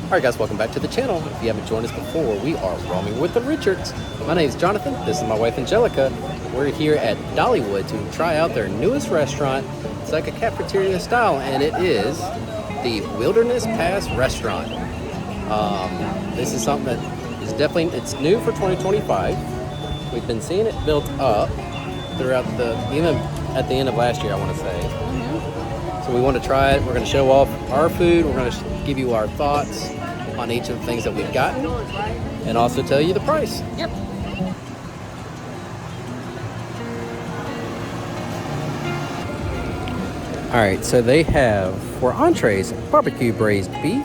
Alright guys, welcome back to the channel. If you haven't joined us before, we are roaming with the Richards. My name is Jonathan, this is my wife Angelica. We're here at Dollywood to try out their newest restaurant. It's like a cafeteria style, and it is the Wilderness Pass Restaurant. This is something that is definitely, it's new for 2025. We've been seeing it built up throughout even at the end of last year, I want to say. So we want to try it. We're going to show off our food. We're going to give you our thoughts on each of the things that we've gotten, and also tell you the price. Yep. Alright, so they have, for entrees, barbecue braised beef,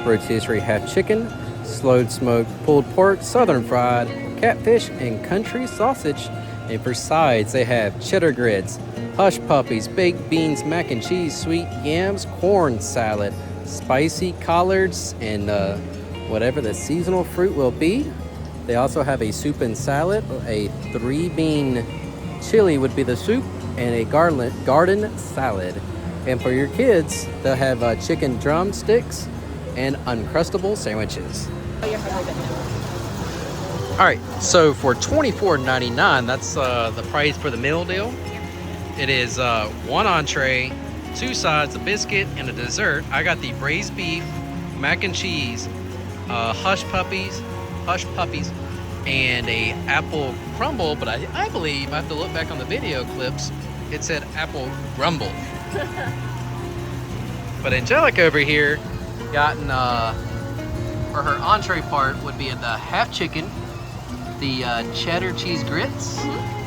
rotisserie half chicken, slowed smoked pulled pork, southern fried, catfish, and country sausage. And for sides, they have cheddar grits, hush puppies, baked beans, mac and cheese, sweet yams, corn salad, spicy collards, and whatever the seasonal fruit will be. They also have a soup and salad, a 3-bean chili would be the soup, and a garden salad. And for your kids, they'll have chicken drumsticks and Uncrustable sandwiches. All right, so for $24.99, that's the price for the meal deal. It is 1 entree, 2 sides, a biscuit, and a dessert. I got the braised beef, mac and cheese, hush puppies, and a apple crumble. But I believe I have to look back on the video clips. It said apple grumble. But Angelica over here gotten for her entree part would be the half chicken, the cheddar cheese grits,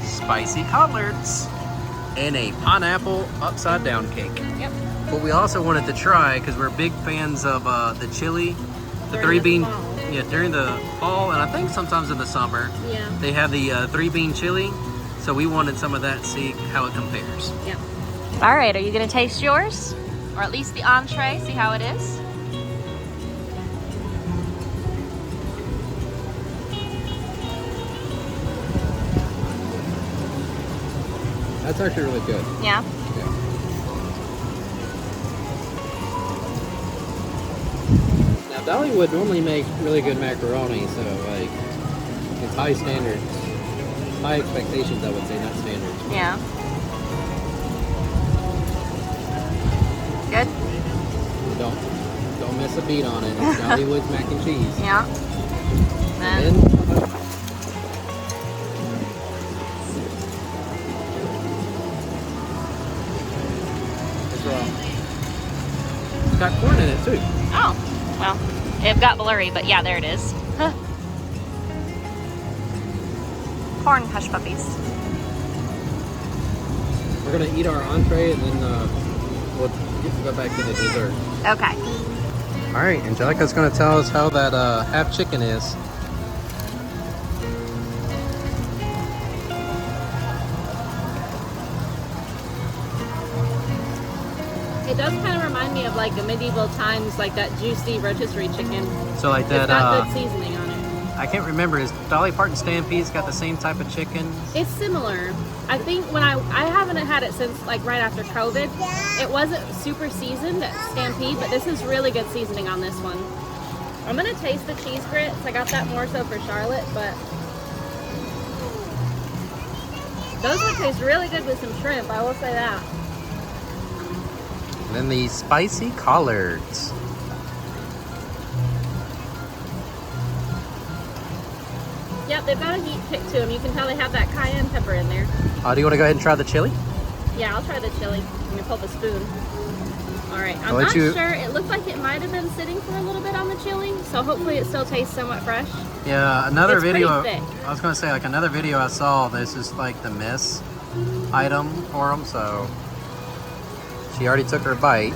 spicy collards, and a pineapple upside down cake. Yep. But we also wanted to try, because we're big fans of the chili, the 3-bean, during the fall, and I think sometimes in the summer. Yeah. They have the 3-bean chili, so we wanted some of that to see how it compares. Yep. All right, are you gonna taste yours? Or at least the entree, see how it is? That's actually really good. Yeah. Now Dollywood normally makes really good macaroni, so like it's high standards, high expectations, I would say, not standards. Yeah. Good? Don't miss a beat on it. It's Dollywood's mac and cheese. Yeah. And it's raw. It's got corn in it too. Oh, well, it got blurry, but yeah, there it is. Corn hush puppies. We're gonna eat our entree and then we'll go back to the dessert. Okay. All right, Angelica's gonna tell us how that half chicken is. It does kind of remind me of like the medieval times, like that juicy rotisserie chicken. So like that, it's got good seasoning on it. I can't remember, is Dolly Parton Stampede's got the same type of chicken? It's similar. I think when I haven't had it since like right after COVID. It wasn't super seasoned at Stampede, but this is really good seasoning on this one. I'm gonna taste the cheese grits. I got that more so for Charlotte, but those would taste really good with some shrimp, I will say that. And then the spicy collards. Yep, they've got a heat kick to them. You can tell they have that cayenne pepper in there. Do you want to go ahead and try the chili? Yeah, I'll try the chili. I'm gonna pull the spoon. All right, I'm I'll let not you- sure. It looked like it might have been sitting for a little bit on the chili, so hopefully it still tastes somewhat fresh. Yeah, another It's video. pretty thick. I was gonna say, like another video I saw. This is like the miss item for them, so she already took her bite.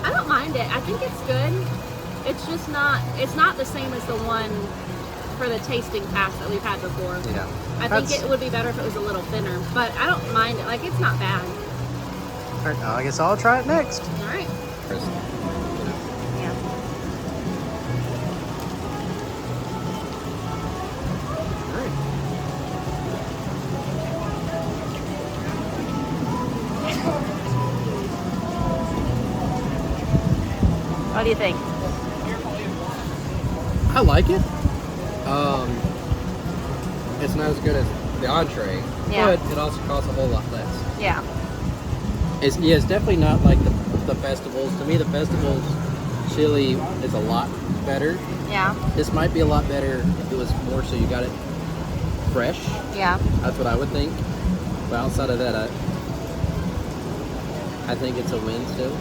I don't mind it. I think it's good. It's just not. It's not the same as the one for the tasting pass that we've had before. Yeah, I think it would be better if it was a little thinner, but I don't mind it. Like, it's not bad. All right, I guess I'll try it next. All right. Yeah. All right. What do you think? I like it. It's not as good as the entree, Yeah. but it also costs a whole lot less. Yeah. It's definitely not like the festivals. To me, the festivals chili is a lot better. Yeah. This might be a lot better if it was more so you got it fresh. Yeah. That's what I would think. But outside of that, I think it's a win still.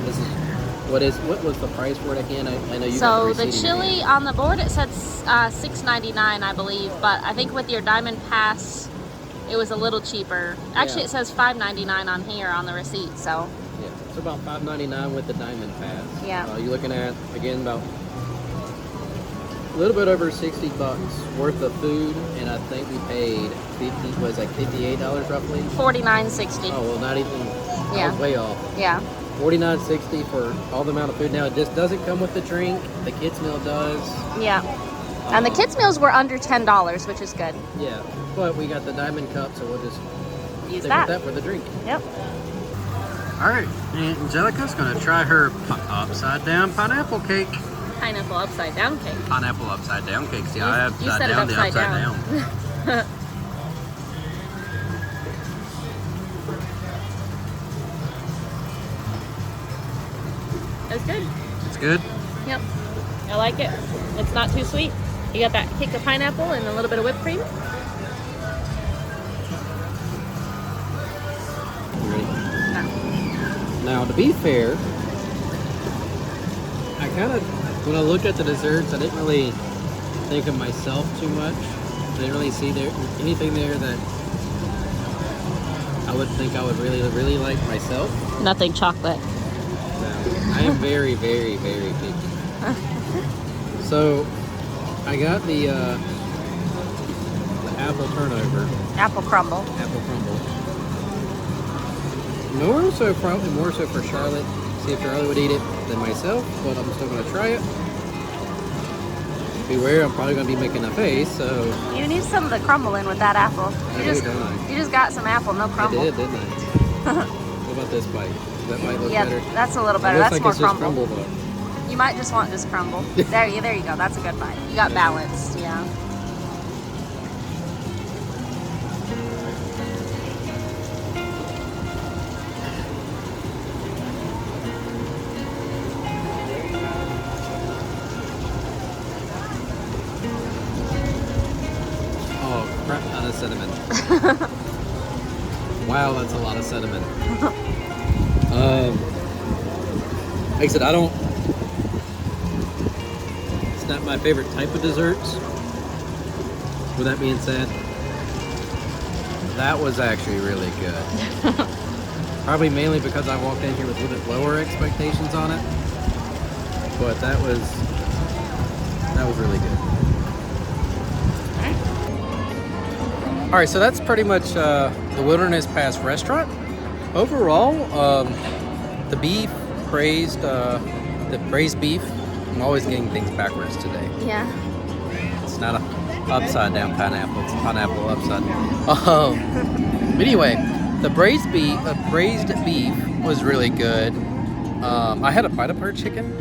This is what was the price for it again? I know you. So got the receipt in your chili hand. on the board, it said $6.99, I believe, but I think with your diamond pass, it was a little cheaper. Actually, Yeah. it says $5.99 on here on the receipt. So Yeah, it's about $5.99 with the diamond pass. Yeah. You're looking at again about a little bit over $60 worth of food, and I think we paid $58 roughly. $49.60. Oh well, not even. I Yeah. was way off. Yeah. $49.60 for all the amount of food. Now it just doesn't come with the drink. The kids meal does. Yeah. And the kids' meals were under $10, which is good. Yeah, but we got the diamond cup, so we'll just Use stick that. with that for the drink. Yep. All right, Aunt Angelica's gonna try her upside down pineapple cake. Pineapple upside down cake. Pineapple upside down cake. See, You- I you upside said it down, the upside upside down. down. It's good. It's good. Yep. I like it. It's not too sweet. You got that kick of pineapple and a little bit of whipped cream. You ready? Now, to be fair, I kind of, when I looked at the desserts, I didn't really think of myself too much. I didn't really see there anything there that I would think I would really like myself. Nothing chocolate. No, I am very, very, very picky. So, I got the apple turnover, Apple crumble. apple crumble. Probably more so for Charlotte. See if Charlotte would eat it than myself, but I'm still gonna try it. Beware, I'm probably gonna be making a face, so You need some of the crumble in with that apple. I do, don't I? You just got some apple, no crumble. I did, didn't I? What about this bite? Does that bite look Yeah, better? that's a little It better. looks That's like more it's just crumble. crumble though. You might just want just crumble. there you go. That's a good bite. You got balanced. Yeah. Oh, crap ton of cinnamon. Wow, that's a lot of cinnamon. Like I said, it's not my favorite type of desserts. With that being said, that was actually really good. Probably mainly because I walked in here with a little bit lower expectations on it. But that was really good. All right, so that's pretty much the Wilderness Pass restaurant. Overall, the braised beef. I'm always getting things backwards today. Yeah. It's not a upside down pineapple. It's pineapple upside down. But anyway, the braised beef was really good. I had a bite of her chicken.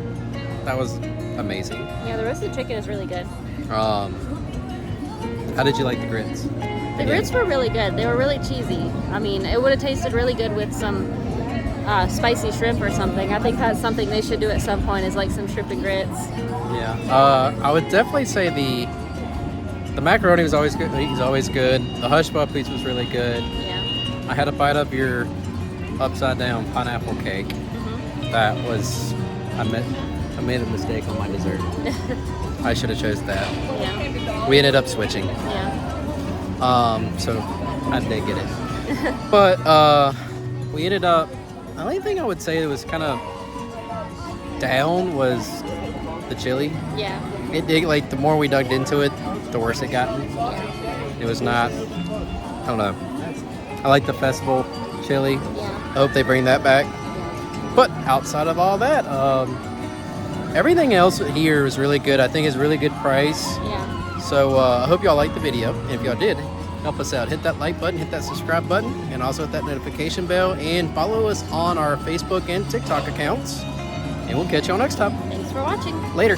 That was amazing. Yeah, the roasted chicken is really good. How did you like the grits? The grits were really good. They were really cheesy. I mean, it would have tasted really good with some spicy shrimp or something. I think that's something they should do at some point, is like some shrimp and grits. Yeah. I would definitely say the macaroni was always good. He's always good. The hush puppies was really good. Yeah. I had a bite of your upside down pineapple cake. Mm-hmm. That was I made a mistake on my dessert. I should have chose that. Yeah. We ended up switching. Yeah. So I did get it. But we ended up, the only thing I would say that was kind of down was the chili. Yeah. It did, like, the more we dug into it, the worse it got. It was not, I don't know. I like the festival chili. Yeah. I hope they bring that back. But outside of all that, everything else here is really good. I think it's really good price. Yeah. So I hope y'all liked the video. And if y'all did, help us out. Hit that like button, hit that subscribe button, and also hit that notification bell. And follow us on our Facebook and TikTok accounts. and we'll catch y'all next time. Thanks for watching. Later.